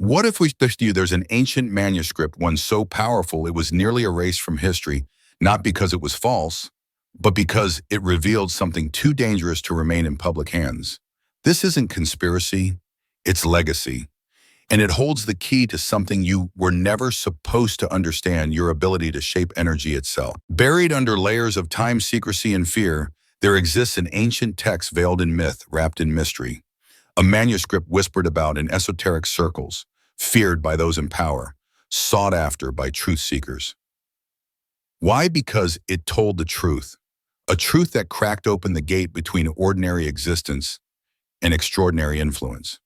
What if we to you there's an ancient manuscript, one so powerful it was nearly erased from history, not because it was false, but because it revealed something too dangerous to remain in public hands? This isn't conspiracy, it's legacy. And it holds the key to something you were never supposed to understand: your ability to shape energy itself. Buried under layers of time, secrecy, and fear, there exists an ancient text veiled in myth, wrapped in mystery. A manuscript whispered about in esoteric circles, feared by those in power, sought after by truth seekers. Why? Because it told the truth. A truth that cracked open the gate between ordinary existence and extraordinary influence.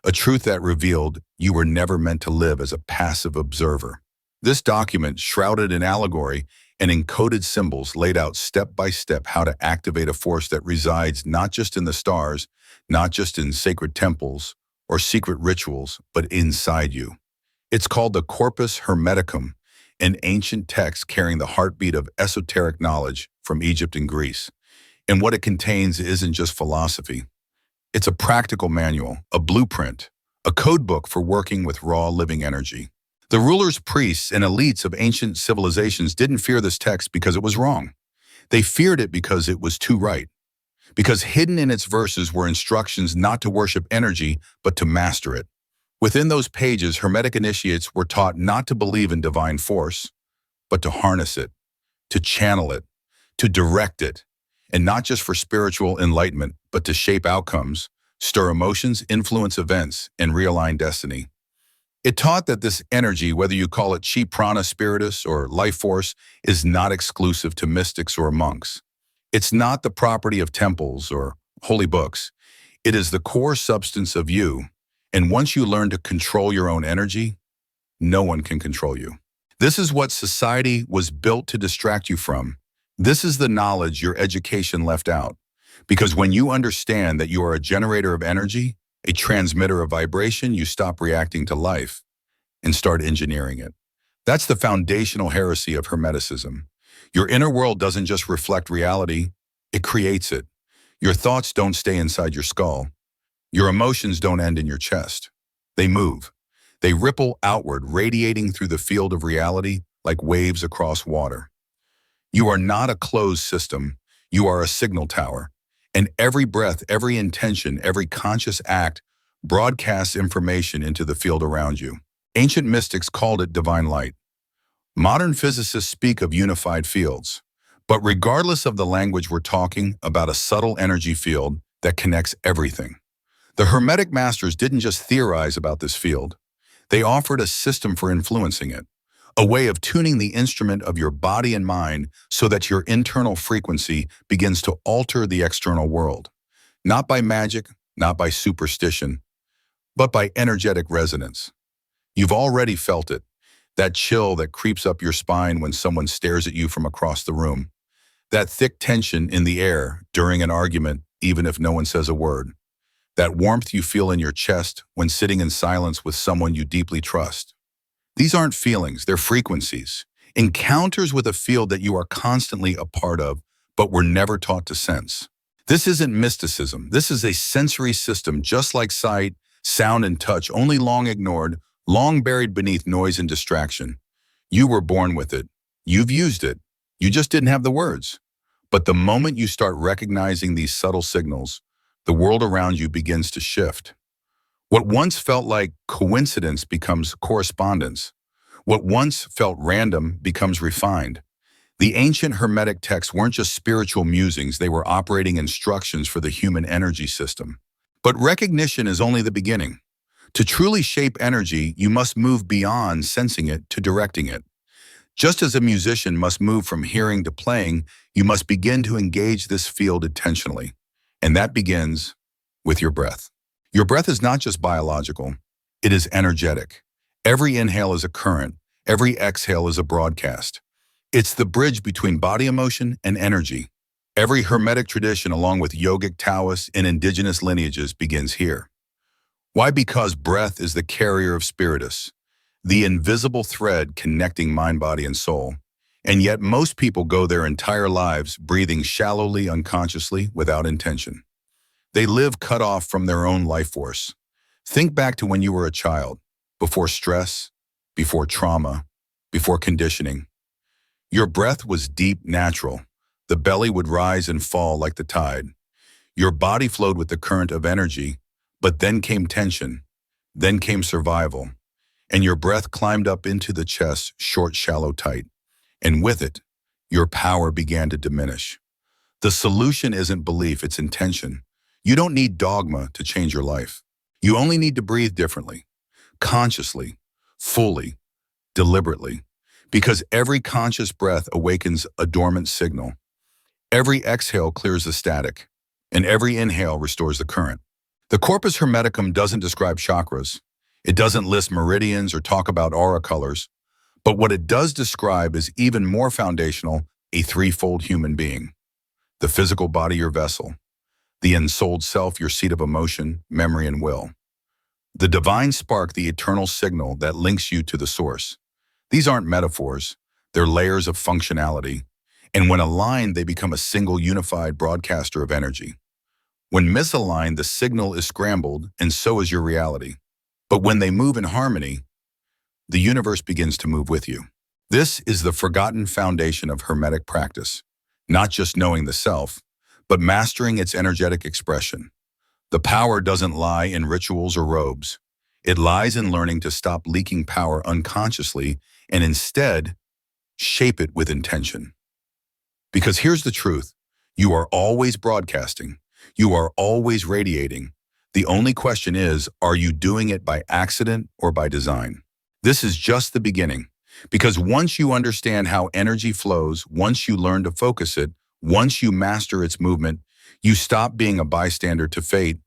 A truth that revealed you were never meant to live as a passive observer. This document, shrouded in allegory and encoded symbols, laid out step by step how to activate a force that resides not just in the stars, not just in sacred temples or secret rituals, but inside you. It's called the Corpus Hermeticum, an ancient text carrying the heartbeat of esoteric knowledge from Egypt and Greece. And what it contains isn't just philosophy. It's a practical manual, a blueprint, a code book for working with raw living energy. The rulers, priests, and elites of ancient civilizations didn't fear this text because it was wrong. They feared it because it was too right. Because hidden in its verses were instructions not to worship energy, but to master it. Within those pages, Hermetic initiates were taught not to believe in divine force, but to harness it, to channel it, to direct it, and not just for spiritual enlightenment, but to shape outcomes, stir emotions, influence events, and realign destiny. It taught that this energy, whether you call it chi prana spiritus or life force, is not exclusive to mystics or monks. It's not the property of temples or holy books. It is the core substance of you. And once you learn to control your own energy, no one can control you. This is what society was built to distract you from. This is the knowledge your education left out. Because when you understand that you are a generator of energy, a transmitter of vibration, you stop reacting to life and start engineering it. That's the foundational heresy of Hermeticism. Your inner world doesn't just reflect reality, it creates it. Your thoughts don't stay inside your skull. Your emotions don't end in your chest. They move. They ripple outward, radiating through the field of reality like waves across water. You are not a closed system. You are a signal tower. And every breath, every intention, every conscious act broadcasts information into the field around you. Ancient mystics called it divine light. Modern physicists speak of unified fields. But regardless of the language, we're talking about a subtle energy field that connects everything. The Hermetic masters didn't just theorize about this field. They offered a system for influencing it, a way of tuning the instrument of your body and mind so that your internal frequency begins to alter the external world. Not by magic, not by superstition, but by energetic resonance. You've already felt it, that chill that creeps up your spine when someone stares at you from across the room, that thick tension in the air during an argument, even if no one says a word, that warmth you feel in your chest when sitting in silence with someone you deeply trust. These aren't feelings, they're frequencies. Encounters with a field that you are constantly a part of, but were never taught to sense. This isn't mysticism. This is a sensory system, just like sight, sound, and touch, only long ignored, long buried beneath noise and distraction. You were born with it. You've used it. You just didn't have the words. But the moment you start recognizing these subtle signals, the world around you begins to shift. What once felt like coincidence becomes correspondence. What once felt random becomes refined. The ancient Hermetic texts weren't just spiritual musings, they were operating instructions for the human energy system. But recognition is only the beginning. To truly shape energy, you must move beyond sensing it to directing it. Just as a musician must move from hearing to playing, you must begin to engage this field intentionally. And that begins with your breath. Your breath is not just biological, it is energetic. Every inhale is a current, every exhale is a broadcast. It's the bridge between body emotion and energy. Every Hermetic tradition, along with yogic Taoist and indigenous lineages, begins here. Why? Because breath is the carrier of spiritus, the invisible thread connecting mind, body, and soul. And yet most people go their entire lives breathing shallowly, unconsciously, without intention. They live cut off from their own life force. Think back to when you were a child. before stress, before trauma, before conditioning. Your breath was deep, natural. The belly would rise and fall like the tide. Your body flowed with the current of energy, but then came tension, then came survival, and your breath climbed up into the chest, short, shallow, tight. And with it, your power began to diminish. The solution isn't belief, it's intention. You don't need dogma to change your life. You only need to breathe differently, consciously, fully, deliberately. Because every conscious breath awakens a dormant signal. Every exhale clears the static, and every inhale restores the current. The Corpus Hermeticum doesn't describe chakras. It doesn't list meridians or talk about aura colors. But what it does describe is even more foundational, a threefold human being. The physical body, your vessel. The ensouled self, your seat of emotion, memory, and will. The divine spark, the eternal signal that links you to the source. These aren't metaphors. They're layers of functionality. And when aligned, they become a single unified broadcaster of energy. When misaligned, the signal is scrambled, and so is your reality. But when they move in harmony, the universe begins to move with you. This is the forgotten foundation of Hermetic practice. Not just knowing the self, but mastering its energetic expression. The power doesn't lie in rituals or robes. It lies in learning to stop leaking power unconsciously and instead shape it with intention. Because here's the truth. You are always broadcasting. You are always radiating. The only question is, are you doing it by accident or by design? This is just the beginning. Because once you understand how energy flows, once you learn to focus it, once you master its movement, you stop being a bystander to fate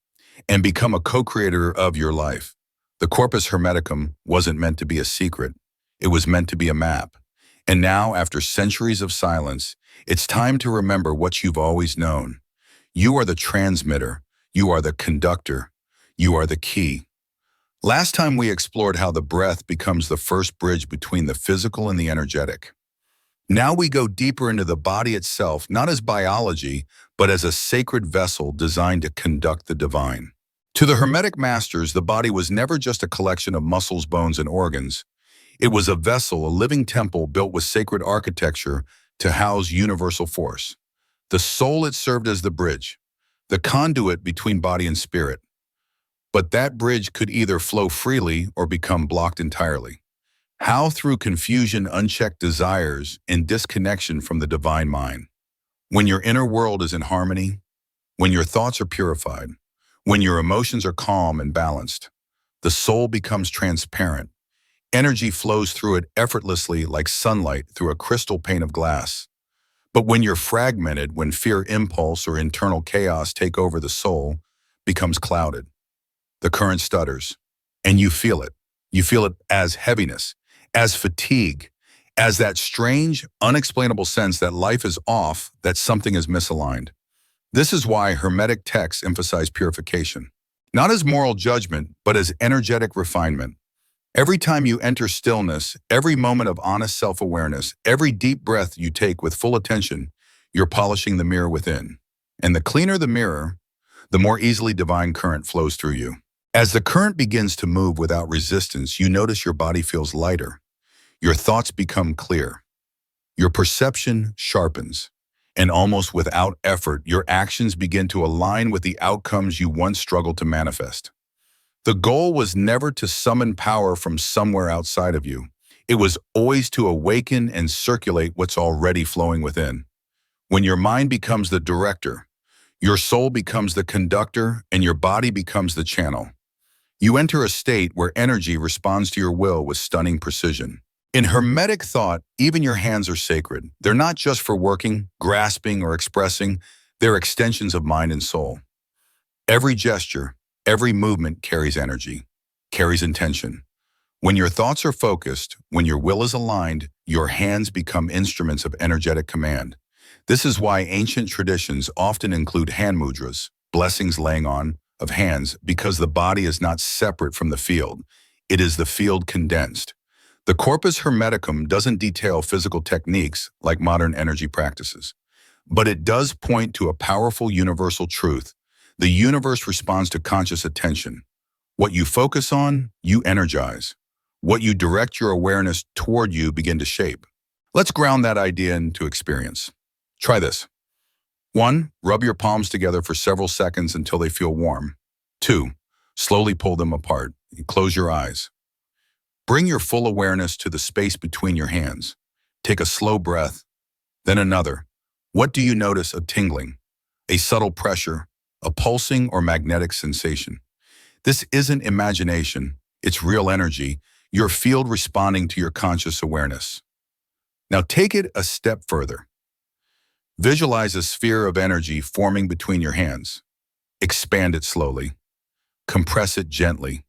and become a co-creator of your life. The Corpus Hermeticum wasn't meant to be a secret. It was meant to be a map. And now, after centuries of silence, it's time to remember what you've always known. You are the transmitter. You are the conductor. You are the key. Last time we explored how the breath becomes the first bridge between the physical and the energetic. Now we go deeper into the body itself, not as biology, but as a sacred vessel designed to conduct the divine. To the Hermetic masters, the body was never just a collection of muscles, bones, and organs. It was a vessel, a living temple built with sacred architecture to house universal force. The soul, it served as the bridge, the conduit between body and spirit. But that bridge could either flow freely or become blocked entirely. How? Through confusion, unchecked desires, and disconnection from the divine mind. When your inner world is in harmony, when your thoughts are purified, when your emotions are calm and balanced, the soul becomes transparent. Energy flows through it effortlessly like sunlight through a crystal pane of glass. But when you're fragmented, when fear, impulse, or internal chaos take over, the soul becomes clouded. The current stutters, and you feel it. You feel it as heaviness, as fatigue, as that strange, unexplainable sense that life is off, that something is misaligned. This is why Hermetic texts emphasize purification, not as moral judgment, but as energetic refinement. Every time you enter stillness, every moment of honest self-awareness, every deep breath you take with full attention, you're polishing the mirror within. And the cleaner the mirror, the more easily divine current flows through you. As the current begins to move without resistance, you notice your body feels lighter. Your thoughts become clear. Your perception sharpens. And almost without effort, your actions begin to align with the outcomes you once struggled to manifest. The goal was never to summon power from somewhere outside of you. It was always to awaken and circulate what's already flowing within. When your mind becomes the director, your soul becomes the conductor, and your body becomes the channel. You enter a state where energy responds to your will with stunning precision. In Hermetic thought, even your hands are sacred. They're not just for working, grasping, or expressing. They're extensions of mind and soul. Every gesture, every movement carries energy, carries intention. When your thoughts are focused, when your will is aligned, your hands become instruments of energetic command. This is why ancient traditions often include hand mudras, blessings laying on of hands, because the body is not separate from the field. It is the field condensed. The Corpus Hermeticum doesn't detail physical techniques like modern energy practices, but it does point to a powerful universal truth. The universe responds to conscious attention. What you focus on, you energize. What you direct your awareness toward you begin to shape. Let's ground that idea into experience. Try this. 1. Rub your palms together for several seconds until they feel warm. 2. Slowly pull them apart. Close your eyes. Bring your full awareness to the space between your hands. Take a slow breath, then another. What do you notice of tingling? A subtle pressure, a pulsing or magnetic sensation? This isn't imagination, it's real energy, your field responding to your conscious awareness. Now take it a step further. Visualize a sphere of energy forming between your hands. Expand it slowly. Compress it gently.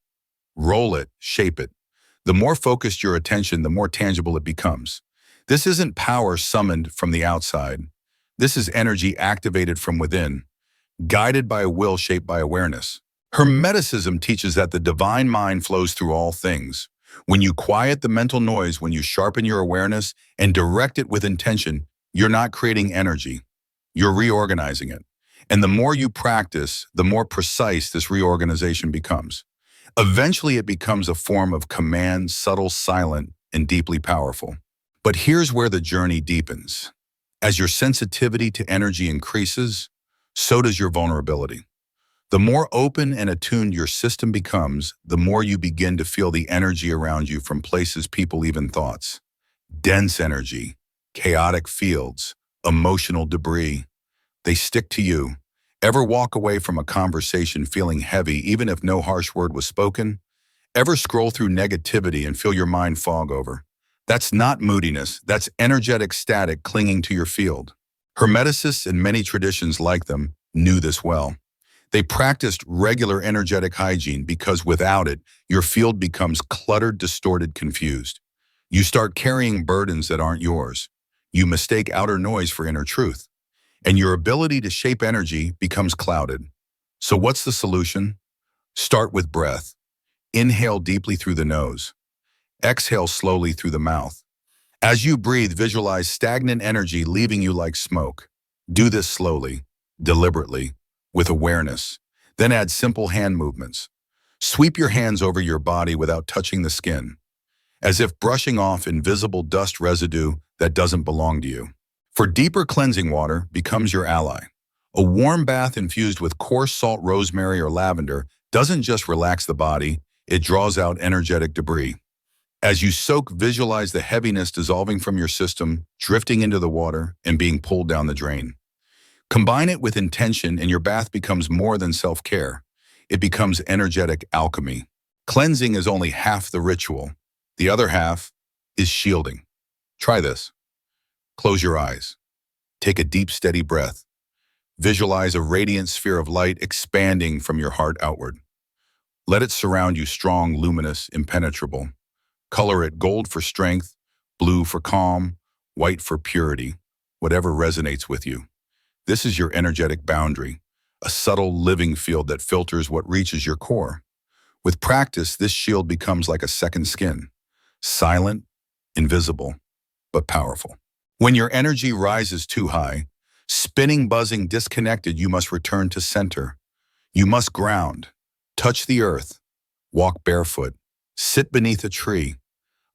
Roll it, shape it. The more focused your attention, the more tangible it becomes. This isn't power summoned from the outside. This is energy activated from within, guided by a will shaped by awareness. Hermeticism teaches that the divine mind flows through all things. When you quiet the mental noise, when you sharpen your awareness and direct it with intention, you're not creating energy, you're reorganizing it. And the more you practice, the more precise this reorganization becomes. Eventually, it becomes a form of command, subtle, silent, and deeply powerful. But here's where the journey deepens. As your sensitivity to energy increases, so does your vulnerability. The more open and attuned your system becomes, the more you begin to feel the energy around you from places, people, even thoughts. Dense energy, chaotic fields, emotional debris. They stick to you. Ever walk away from a conversation feeling heavy even if no harsh word was spoken? Ever scroll through negativity and feel your mind fog over? That's not moodiness, that's energetic static clinging to your field. Hermeticists and many traditions like them knew this well. They practiced regular energetic hygiene because without it, your field becomes cluttered, distorted, confused. You start carrying burdens that aren't yours. You mistake outer noise for inner truth. And your ability to shape energy becomes clouded. So what's the solution? Start with breath. Inhale deeply through the nose. Exhale slowly through the mouth. As you breathe, visualize stagnant energy leaving you like smoke. Do this slowly, deliberately, with awareness. Then add simple hand movements. Sweep your hands over your body without touching the skin, as if brushing off invisible dust residue that doesn't belong to you. For deeper cleansing, water becomes your ally. A warm bath infused with coarse salt, rosemary, or lavender doesn't just relax the body, it draws out energetic debris. As you soak, visualize the heaviness dissolving from your system, drifting into the water, and being pulled down the drain. Combine it with intention and your bath becomes more than self-care. It becomes energetic alchemy. Cleansing is only half the ritual. The other half is shielding. Try this. Close your eyes. Take a deep, steady breath. Visualize a radiant sphere of light expanding from your heart outward. Let it surround you, strong, luminous, impenetrable. Color it gold for strength, blue for calm, white for purity, whatever resonates with you. This is your energetic boundary, a subtle living field that filters what reaches your core. With practice, this shield becomes like a second skin, silent, invisible, but powerful. When your energy rises too high, spinning, buzzing, disconnected, you must return to center. You must ground, touch the earth, walk barefoot, sit beneath a tree,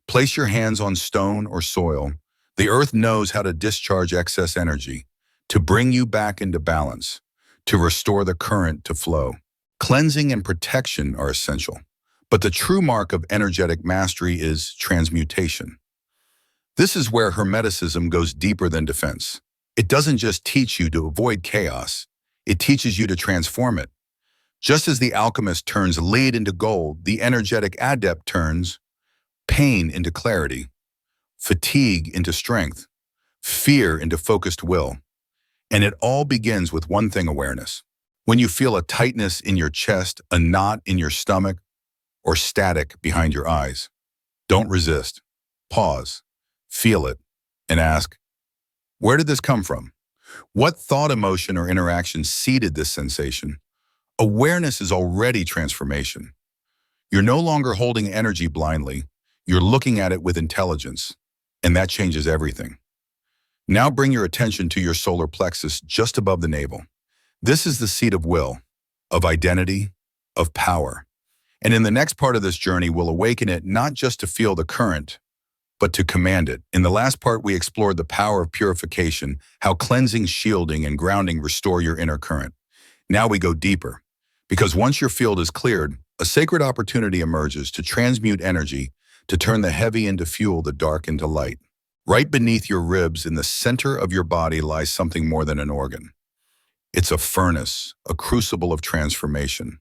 place your hands on stone or soil. The earth knows how to discharge excess energy, to bring you back into balance, to restore the current to flow. Cleansing and protection are essential, but the true mark of energetic mastery is transmutation. This is where Hermeticism goes deeper than defense. It doesn't just teach you to avoid chaos, it teaches you to transform it. Just as the alchemist turns lead into gold, the energetic adept turns pain into clarity, fatigue into strength, fear into focused will. And it all begins with one thing: awareness. When you feel a tightness in your chest, a knot in your stomach, or static behind your eyes, don't resist. Pause, feel it, and ask, where did this come from? What thought, emotion, or interaction seeded this sensation? Awareness is already transformation. You're no longer holding energy blindly, you're looking at it with intelligence, and that changes everything. Now bring your attention to your solar plexus just above the navel. This is the seat of will, of identity, of power. And in the next part of this journey, we'll awaken it not just to feel the current, but to command it. In the last part, we explored the power of purification, how cleansing, shielding, and grounding restore your inner current. Now we go deeper, because once your field is cleared, a sacred opportunity emerges to transmute energy, to turn the heavy into fuel, the dark into light. Right beneath your ribs, in the center of your body, lies something more than an organ. It's a furnace, a crucible of transformation,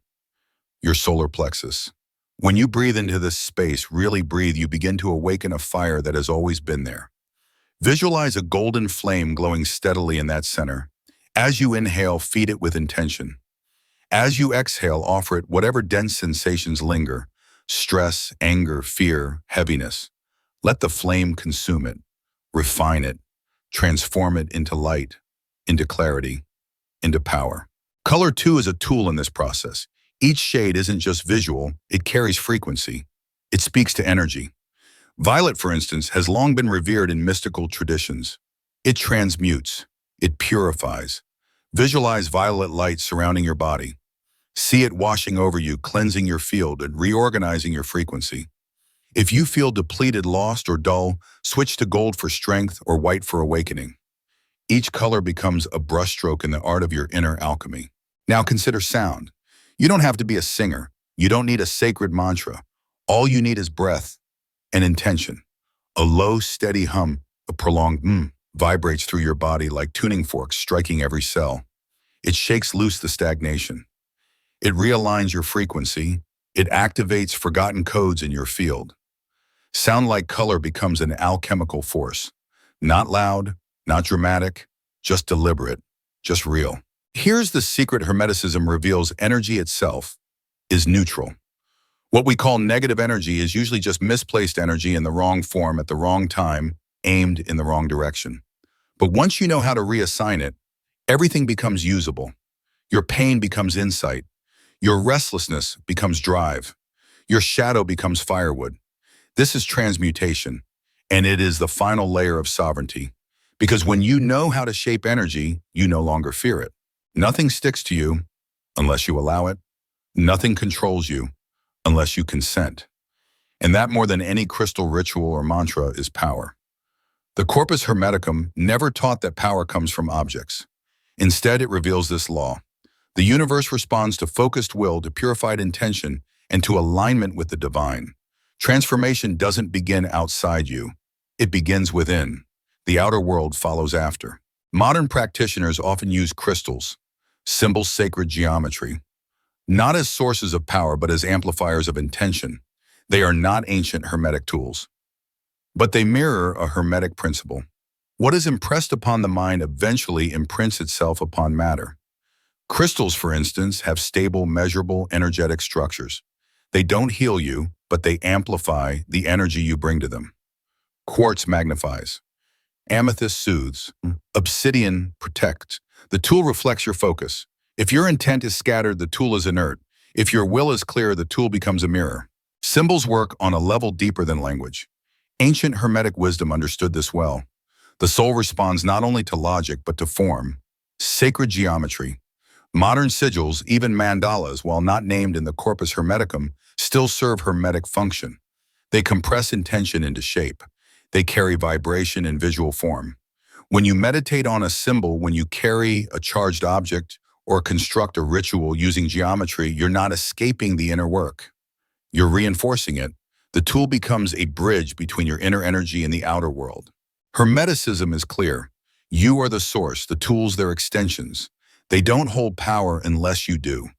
your solar plexus. When you breathe into this space, really breathe, you begin to awaken a fire that has always been there. Visualize a golden flame glowing steadily in that center. As you inhale, feed it with intention. As you exhale, offer it whatever dense sensations linger: stress, anger, fear, heaviness. Let the flame consume it, refine it, transform it into light, into clarity, into power. Color, too, is a tool in this process. Each shade isn't just visual, it carries frequency. It speaks to energy. Violet, for instance, has long been revered in mystical traditions. It transmutes, it purifies. Visualize violet light surrounding your body. See it washing over you, cleansing your field and reorganizing your frequency. If you feel depleted, lost, or dull, switch to gold for strength or white for awakening. Each color becomes a brushstroke in the art of your inner alchemy. Now consider sound. You don't have to be a singer. You don't need a sacred mantra. All you need is breath and intention. A low, steady hum, a prolonged vibrates through your body like tuning forks striking every cell. It shakes loose the stagnation. It realigns your frequency. It activates forgotten codes in your field. Sound, like color, becomes an alchemical force. Not loud, not dramatic, just deliberate, just real. Here's the secret Hermeticism reveals: energy itself is neutral. What we call negative energy is usually just misplaced energy in the wrong form at the wrong time, aimed in the wrong direction. But once you know how to reassign it, everything becomes usable. Your pain becomes insight. Your restlessness becomes drive. Your shadow becomes firewood. This is transmutation, and it is the final layer of sovereignty. Because when you know how to shape energy, you no longer fear it. Nothing sticks to you unless you allow it. Nothing controls you unless you consent. And that, more than any crystal ritual or mantra, is power. The Corpus Hermeticum never taught that power comes from objects. Instead, it reveals this law. The universe responds to focused will, to purified intention, and to alignment with the divine. Transformation doesn't begin outside you. It begins within. The outer world follows after. Modern practitioners often use crystals, symbols, sacred geometry, not as sources of power, but as amplifiers of intention. They are not ancient Hermetic tools, but they mirror a Hermetic principle. What is impressed upon the mind eventually imprints itself upon matter. Crystals, for instance, have stable, measurable, energetic structures. They don't heal you, but they amplify the energy you bring to them. Quartz magnifies. Amethyst soothes. Obsidian protects. The tool reflects your focus. If your intent is scattered, the tool is inert. If your will is clear, the tool becomes a mirror. Symbols work on a level deeper than language. Ancient Hermetic wisdom understood this well. The soul responds not only to logic, but to form. Sacred geometry. Modern sigils, even mandalas, while not named in the Corpus Hermeticum, still serve Hermetic function. They compress intention into shape. They carry vibration in visual form. When you meditate on a symbol, when you carry a charged object, or construct a ritual using geometry, you're not escaping the inner work. You're reinforcing it. The tool becomes a bridge between your inner energy and the outer world. Hermeticism is clear. You are the source, the tools, their extensions. They don't hold power unless you do.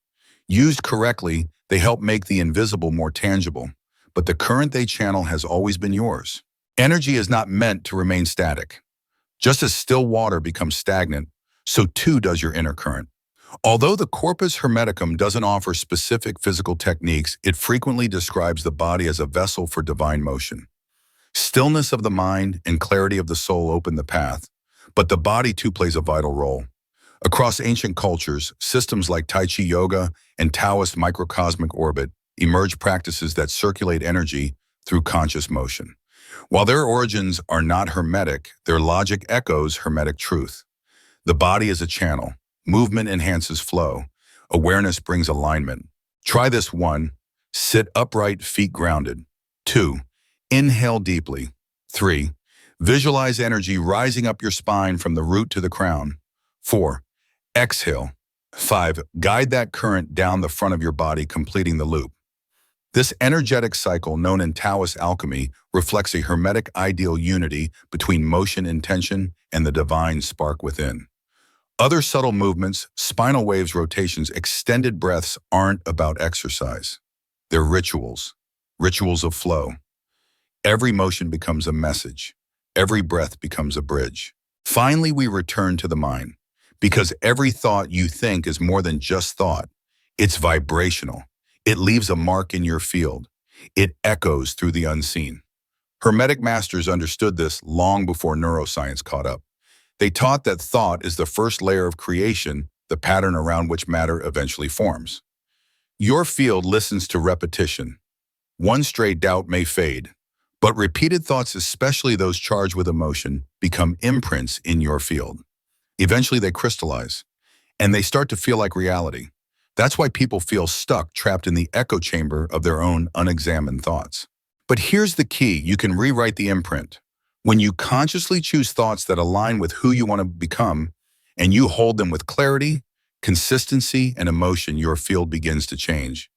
Used correctly, they help make the invisible more tangible, but the current they channel has always been yours. Energy is not meant to remain static. Just as still water becomes stagnant, so too does your inner current. Although the Corpus Hermeticum doesn't offer specific physical techniques, it frequently describes the body as a vessel for divine motion. Stillness of the mind and clarity of the soul open the path, but the body too plays a vital role. Across ancient cultures, systems like Tai Chi Yoga and Taoist microcosmic orbit emerge practices that circulate energy through conscious motion. While their origins are not Hermetic, their logic echoes Hermetic truth. The body is a channel. Movement enhances flow. Awareness brings alignment. Try this one. Sit upright, feet grounded. 2. Inhale deeply. 3. Visualize energy rising up your spine from the root to the crown. 4. Exhale. 5. Guide that current down the front of your body, completing the loop. This energetic cycle, known in Taoist alchemy, reflects a hermetic ideal unity between motion and tension and the divine spark within. Other subtle movements, spinal waves, rotations, extended breaths aren't about exercise. They're rituals, rituals of flow. Every motion becomes a message. Every breath becomes a bridge. Finally, we return to the mind, because every thought you think is more than just thought. It's vibrational. It leaves a mark in your field. It echoes through the unseen. Hermetic masters understood this long before neuroscience caught up. They taught that thought is the first layer of creation, the pattern around which matter eventually forms. Your field listens to repetition. One stray doubt may fade, but repeated thoughts, especially those charged with emotion, become imprints in your field. Eventually they crystallize, and they start to feel like reality. That's why people feel stuck, trapped in the echo chamber of their own unexamined thoughts. But here's the key: you can rewrite the imprint. When you consciously choose thoughts that align with who you want to become, and you hold them with clarity, consistency, and emotion, your field begins to change.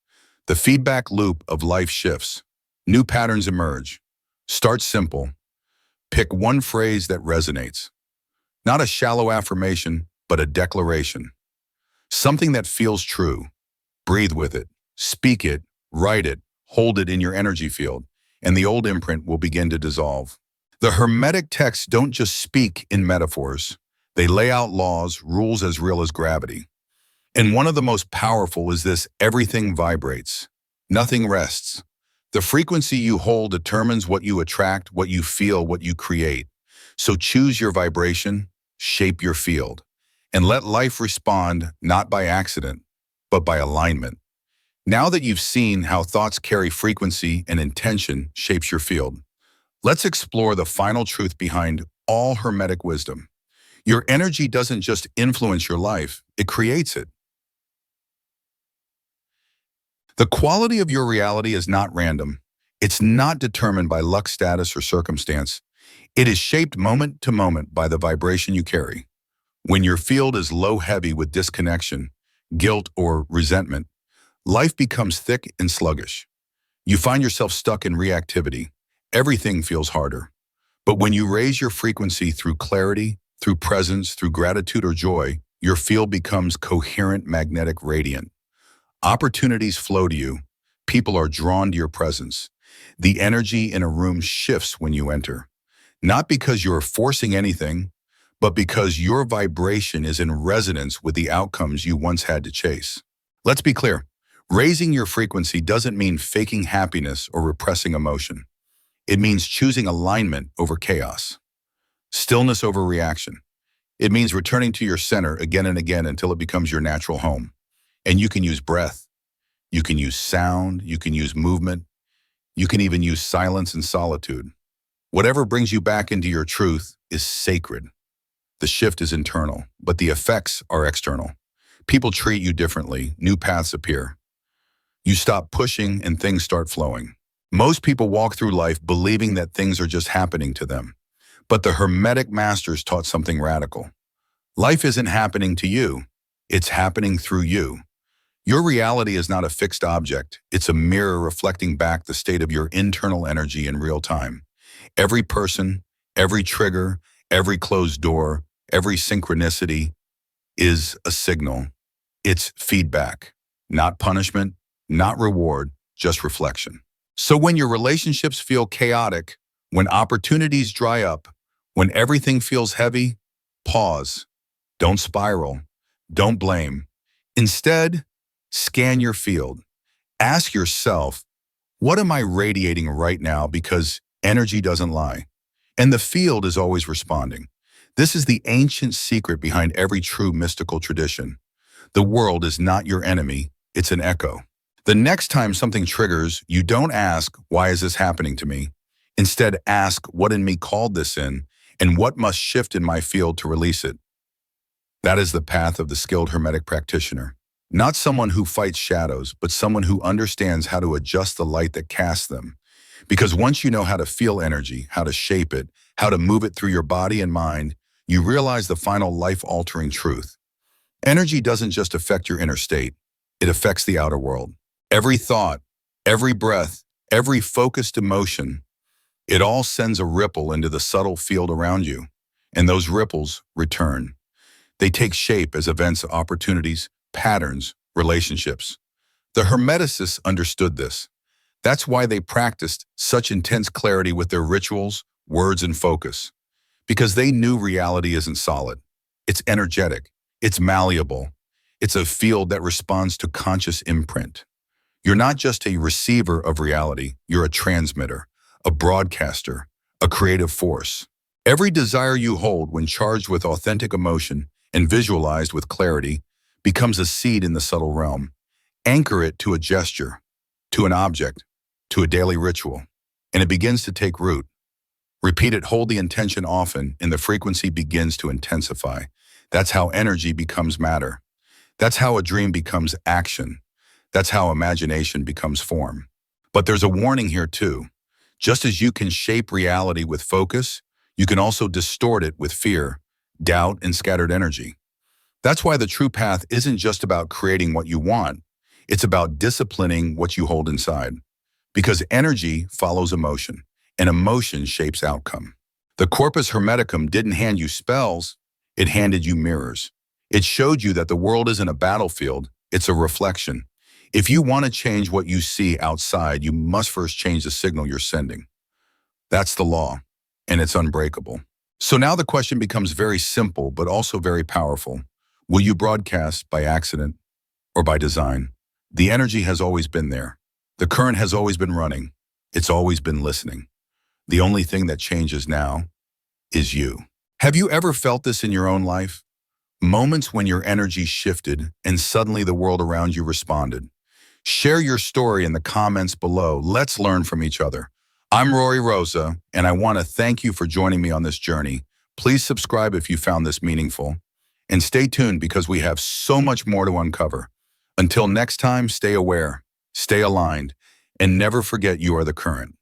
The feedback loop of life shifts. New patterns emerge. Start simple. Pick one phrase that resonates. Not a shallow affirmation, but a declaration. Something that feels true. Breathe with it. Speak it. Write it. Hold it in your energy field, and the old imprint will begin to dissolve. The Hermetic texts don't just speak in metaphors. They lay out laws, rules as real as gravity. And one of the most powerful is this: everything vibrates. Nothing rests. The frequency you hold determines what you attract, what you feel, what you create. So choose your vibration, shape your field, and let life respond not by accident, but by alignment. Now that you've seen how thoughts carry frequency and intention shapes your field, let's explore the final truth behind all Hermetic wisdom. Your energy doesn't just influence your life, it creates it. The quality of your reality is not random. It's not determined by luck, status, or circumstance. It is shaped moment to moment by the vibration you carry. When your field is low-heavy with disconnection, guilt, or resentment, life becomes thick and sluggish. You find yourself stuck in reactivity. Everything feels harder. But when you raise your frequency through clarity, through presence, through gratitude or joy, your field becomes coherent, magnetic, radiant. Opportunities flow to you. People are drawn to your presence. The energy in a room shifts when you enter. Not because you're forcing anything, but because your vibration is in resonance with the outcomes you once had to chase. Let's be clear. Raising your frequency doesn't mean faking happiness or repressing emotion. It means choosing alignment over chaos, stillness over reaction. It means returning to your center again and again until it becomes your natural home. And you can use breath, you can use sound, you can use movement, you can even use silence and solitude. Whatever brings you back into your truth is sacred. The shift is internal, but the effects are external. People treat you differently, new paths appear. You stop pushing and things start flowing. Most people walk through life believing that things are just happening to them. But the Hermetic masters taught something radical. Life isn't happening to you, it's happening through you. Your reality is not a fixed object. It's a mirror reflecting back the state of your internal energy in real time. Every person, every trigger, every closed door, every synchronicity is a signal. It's feedback, not punishment, not reward, just reflection. So when your relationships feel chaotic, when opportunities dry up, when everything feels heavy, pause. Don't spiral. Don't blame. Instead, scan your field. Ask yourself, what am I radiating right now? Because energy doesn't lie. And the field is always responding. This is the ancient secret behind every true mystical tradition. The world is not your enemy, it's an echo. The next time something triggers, you don't ask, why is this happening to me? Instead, ask, what in me called this in, and what must shift in my field to release it? That is the path of the skilled Hermetic practitioner. Not someone who fights shadows, but someone who understands how to adjust the light that casts them. Because once you know how to feel energy, how to shape it, how to move it through your body and mind, you realize the final life-altering truth. Energy doesn't just affect your inner state, it affects the outer world. Every thought, every breath, every focused emotion, it all sends a ripple into the subtle field around you. And those ripples return. They take shape as events, opportunities, patterns, relationships. The Hermeticists understood this. That's why they practiced such intense clarity with their rituals, words, and focus. Because they knew reality isn't solid. It's energetic. It's malleable. It's a field that responds to conscious imprint. You're not just a receiver of reality, you're a transmitter, a broadcaster, a creative force. Every desire you hold when charged with authentic emotion and visualized with clarity becomes a seed in the subtle realm. Anchor it to a gesture, to an object, to a daily ritual, and it begins to take root. Repeat it, hold the intention often, and the frequency begins to intensify. That's how energy becomes matter. That's how a dream becomes action. That's how imagination becomes form. But there's a warning here too. Just as you can shape reality with focus, you can also distort it with fear, doubt, and scattered energy. That's why the true path isn't just about creating what you want. It's about disciplining what you hold inside. Because energy follows emotion, and emotion shapes outcome. The Corpus Hermeticum didn't hand you spells, it handed you mirrors. It showed you that the world isn't a battlefield, it's a reflection. If you want to change what you see outside, you must first change the signal you're sending. That's the law, and it's unbreakable. So now the question becomes very simple, but also very powerful. Will you broadcast by accident or by design? The energy has always been there. The current has always been running. It's always been listening. The only thing that changes now is you. Have you ever felt this in your own life? Moments when your energy shifted and suddenly the world around you responded. Share your story in the comments below. Let's learn from each other. I'm Rory Rosa, and I want to thank you for joining me on this journey. Please subscribe if you found this meaningful. And stay tuned because we have so much more to uncover. Until next time, stay aware, stay aligned, and never forget you are the current.